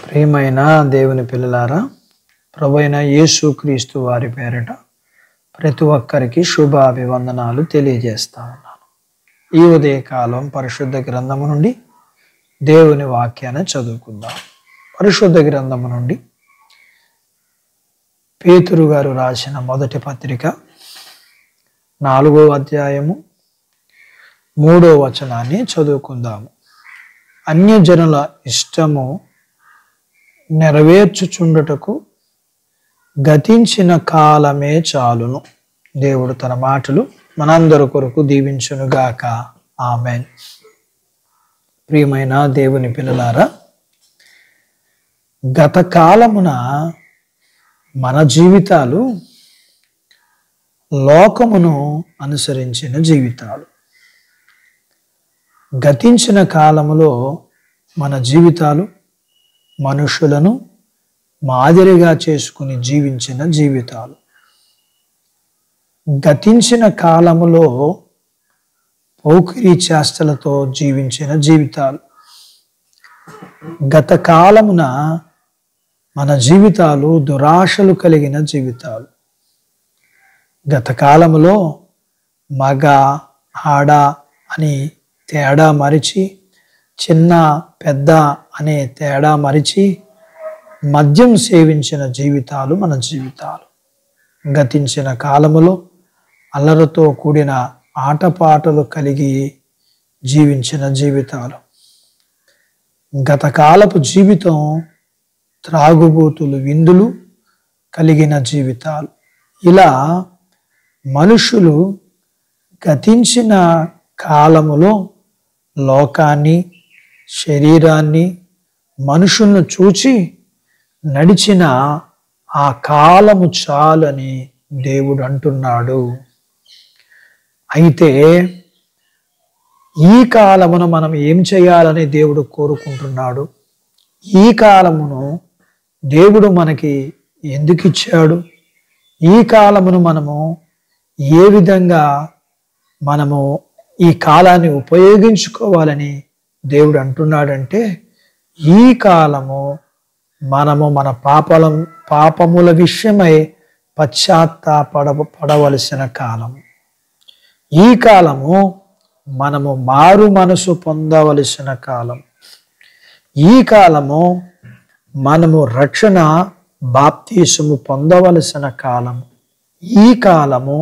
ప్రియమైన దేవుని పిల్లలారా, ప్రభువైన యేసుక్రీస్తు వారి పేరిట ప్రతి ఒక్కరికి శుభాభివందనాలు తెలియజేస్తా ఉన్నాను. ఈ ఉదయకాలం పరిశుద్ధ గ్రంథము నుండి దేవుని వాక్యాన్ని చదువుకుందాం. పరిశుద్ధ గ్రంథము నుండి పేతురు గారు రాసిన మొదటి పత్రిక 4వ అధ్యాయము 3వ వచనాన్ని చదువుకుందాము. అన్యజనుల ఇష్టము నెరవేర్చుచుండుటకు గతించిన కాలమే చాలును. దేవుడు తన మాటలు మనందరి కొరకు దీవించునుగాక. ఆమేన్. ప్రియమైన దేవుని పిల్లలారా, గత కాలమున మన జీవితాలు లోకమును అనుసరించిన జీవితాలు. గతించిన కాలములో మన జీవితాలు మనుషులను మాదిరిగా చేసుకుని జీవించిన జీవితాలు. గతించిన కాలములో పోకిరీ చేష్టలతో జీవించిన జీవితాలు. గత కాలమున మన జీవితాలు దురాశలు కలిగిన జీవితాలు. గత కాలములో మగ ఆడ అని తేడా మరిచి, చిన్న పెద్ద అనే తేడా మరిచి మద్యం సేవించిన జీవితాలు మన జీవితాలు. గతించిన కాలములో అల్లరితో కూడిన ఆటపాటలు కలిగి జీవించిన జీవితాలు. గత కాలపు జీవితం త్రాగుబోతులు విందులు కలిగిన జీవితాలు. ఇలా మనుషులు గతించిన కాలములో లోకాన్ని, శరీరాన్ని, మనుషులను చూచి నడిచిన ఆ కాలము చాలని దేవుడు అంటున్నాడు. అయితే ఈ కాలమును మనం ఏం చేయాలని దేవుడు కోరుకుంటున్నాడు? ఈ కాలమును దేవుడు మనకి ఎందుకు ఇచ్చాడు? ఈ కాలమును మనము ఏ విధంగా మనము ఈ కాలాన్ని ఉపయోగించుకోవాలని దేవుడు అంటున్నాడంటే, ఈ కాలము మనము మన పాపముల విషయమై పశ్చాత్తాపడవలసిన కాలము. ఈ కాలము మనము మారు మనసు పొందవలసిన కాలం. ఈ కాలము మనము రక్షణ బాప్తీసము పొందవలసిన కాలం. ఈ కాలము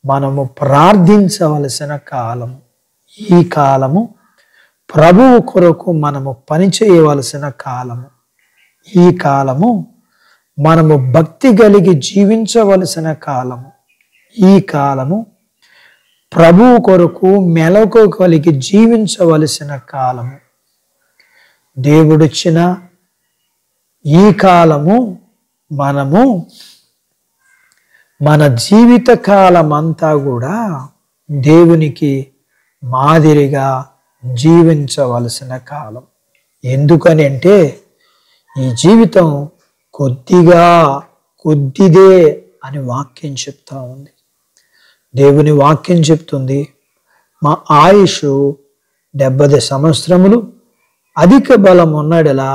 మనము ప్రార్థించవలసిన కాలం. ఈ కాలము ప్రభువు కొరకు మనము పనిచేయవలసిన కాలము. ఈ కాలము మనము భక్తి కలిగి జీవించవలసిన కాలము. ఈ కాలము ప్రభువు కొరకు మెలకు కలిగి జీవించవలసిన కాలము. దేవుడిచ్చిన ఈ కాలము మనము మన జీవిత కాలం అంతా కూడా దేవునికి మాదిరిగా జీవించవలసిన కాలం. ఎందుకని అంటే, ఈ జీవితం కొద్దిదే అని వాక్యం చెప్తా ఉంది. దేవుని వాక్యం చెప్తుంది, మా ఆయుష్ 70 సంవత్సరములు, అధిక బలం ఉన్నడలా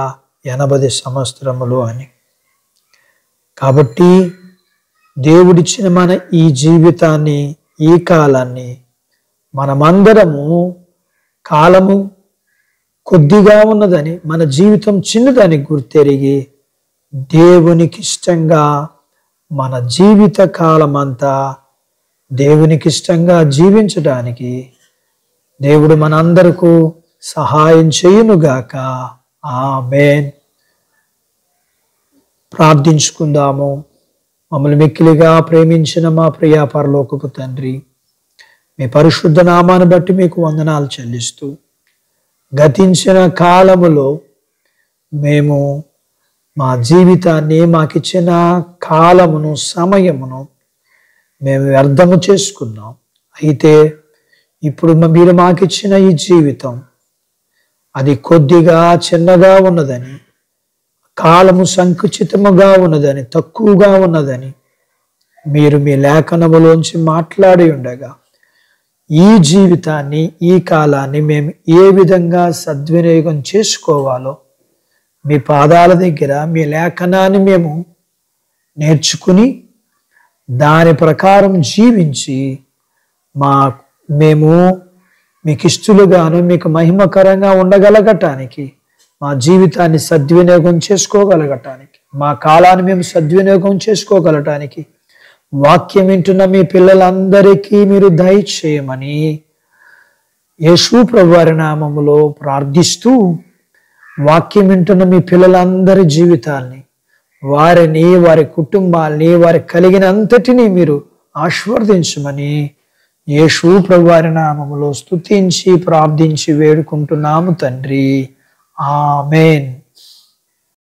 80 సంవత్సరములు అని. కాబట్టి దేవుడిచ్చిన మన ఈ జీవితాన్ని, ఈ కాలాన్ని మనమందరము కాలము కొద్దిగా ఉన్నదని, మన జీవితం చిన్నదని గుర్తెరిగి దేవునికి ఇష్టంగా మన జీవిత కాలం అంతా దేవునికి ఇష్టంగా జీవించడానికి దేవుడు మనందరకు సహాయం చేయునుగాక. ఆమేన్. ప్రార్థించుకుందాము. మమ్మల్ని మిక్కిలిగా ప్రేమించిన మా ప్రియ పరలోకపు తండ్రి, మీ పరిశుద్ధ నామాన్ని బట్టి మీకు వందనాలు చెల్లిస్తూ, గతించిన కాలములో మేము మా జీవితాన్ని, మాకిచ్చిన కాలమును, సమయమును మేము వ్యర్థము చేసుకున్నాం. అయితే ఇప్పుడు మీరు మాకిచ్చిన ఈ జీవితం అది కొద్దిగా చిన్నగా ఉన్నదని, కాలము సంకుచితముగా ఉన్నదని, తక్కువగా ఉన్నదని మీరు మీ లేఖనములోంచి మాట్లాడి ఉండగా, ఈ జీవితాన్ని, ఈ కాలాన్ని మేము ఏ విధంగా సద్వినియోగం చేసుకోవాలో మీ పాదాల దగ్గర మీ లేఖనాన్ని మేము నేర్చుకుని దాని ప్రకారం జీవించి మేము మీకు ఇష్టలుగాను మీకు మహిమకరంగా ఉండగలగటానికి మా జీవితాన్ని సద్వినియోగం చేసుకోగలగటానికి మా కాలాన్ని మేము సద్వినియోగం చేసుకోగలటానికి వాక్యం వింటున్న మీ పిల్లలందరికీ మీరు దయచేయమని యేసు ప్రభువారి నామములో ప్రార్థిస్తూ వాక్యం వింటున్న మీ పిల్లలందరి జీవితాల్ని వారిని వారి కుటుంబాల్ని వారి కలిగినంతటినీ మీరు ఆశీర్వదించమని యేసు ప్రభువారి నామములో స్తుతించి ప్రార్థించి వేడుకుంటున్నాము తండ్రి. ఆమేన్.